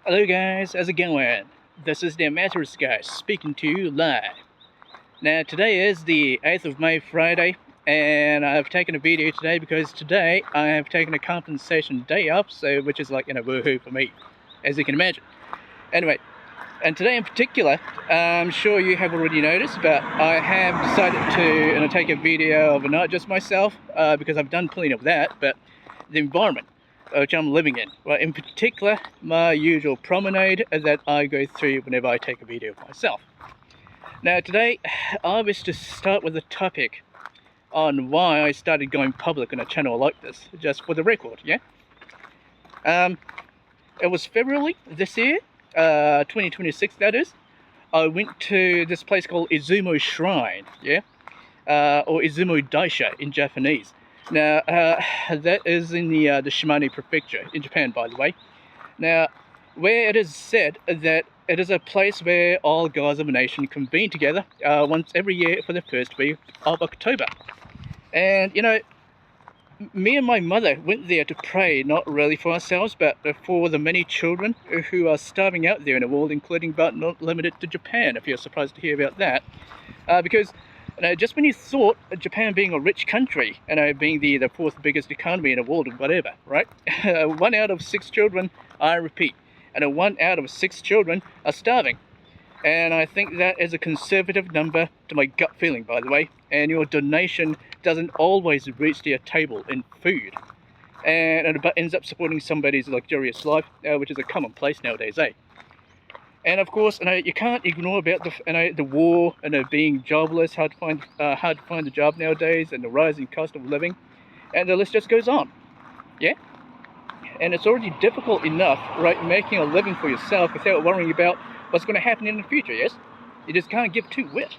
Hello guys, how's it going? This is the Amateurist guy speaking to you live. Now today is the 8th of May, Friday, and I've taken a video today because today I have taken a compensation day off, so which is like, woohoo for me, as you can imagine. Anyway, and today in particular, I'm sure you have already noticed, but I have decided to take a video of not just myself, because I've done plenty of that, but the environment which I'm living in. Well, in particular, my usual promenade that I go through whenever I take a video of myself. Now today, I wish to start with a topic on why I started going public on a channel like this, just for the record, yeah? It was February this year, 2026 that is. I went to this place called Izumo Shrine, yeah? Or Izumo Daisha in Japanese. Now, that is in the Shimane Prefecture in Japan, by the way. Now, where it is said that it is a place where all gods of a nation convene together once every year for the first week of October. And, me and my mother went there to pray, not really for ourselves, but for the many children who are starving out there in the world, including but not limited to Japan, if you're surprised to hear about that. Because just when you thought Japan being a rich country, being the fourth biggest economy in the world or whatever, right? 1 out of 6 children, I repeat, and 1 out of 6 children are starving. And I think that is a conservative number to my gut feeling, by the way. And your donation doesn't always reach their table in food. And it ends up supporting somebody's luxurious life, which is a commonplace nowadays, eh? And of course, you can't ignore about the war and being jobless, hard to find a job nowadays, and the rising cost of living, and the list just goes on. Yeah, and it's already difficult enough, right, making a living for yourself without worrying about what's going to happen in the future. Yes, you just can't give two wit.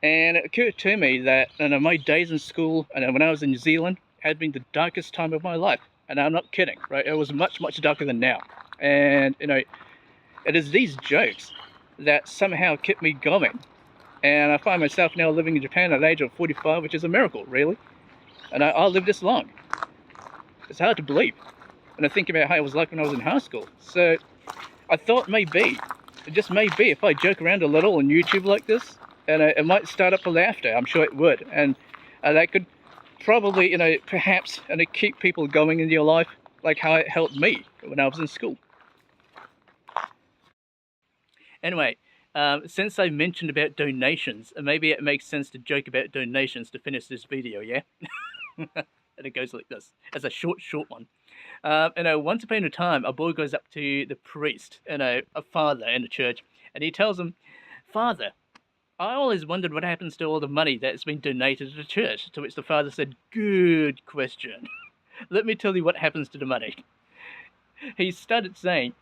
And it occurred to me that my days in school and when I was in New Zealand had been the darkest time of my life. And I'm not kidding, right? It was much, much darker than now. And, it is these jokes that somehow kept me going. And I find myself now living in Japan at the age of 45, which is a miracle, really. And I'll live this long. It's hard to believe. And I think about how it was like when I was in high school. So I thought maybe, just maybe, if I joke around a little on YouTube like this, and it might start up for laughter. I'm sure it would. And that could probably, perhaps, keep people going in your life, like how it helped me when I was in school. Anyway, since I mentioned about donations, maybe it makes sense to joke about donations to finish this video, yeah? And it goes like this. It's a short one. Once upon a time, a boy goes up to the priest, a father in the church, and he tells him, "Father, I always wondered what happens to all the money that's been donated to the church." To which the father said, "Good question. Let me tell you what happens to the money." He started saying,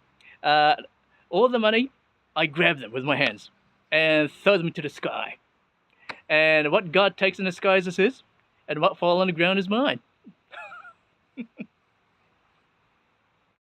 "All the money, I grab them with my hands and throw them into the sky. And what God takes in the skies is his, and what falls on the ground is mine."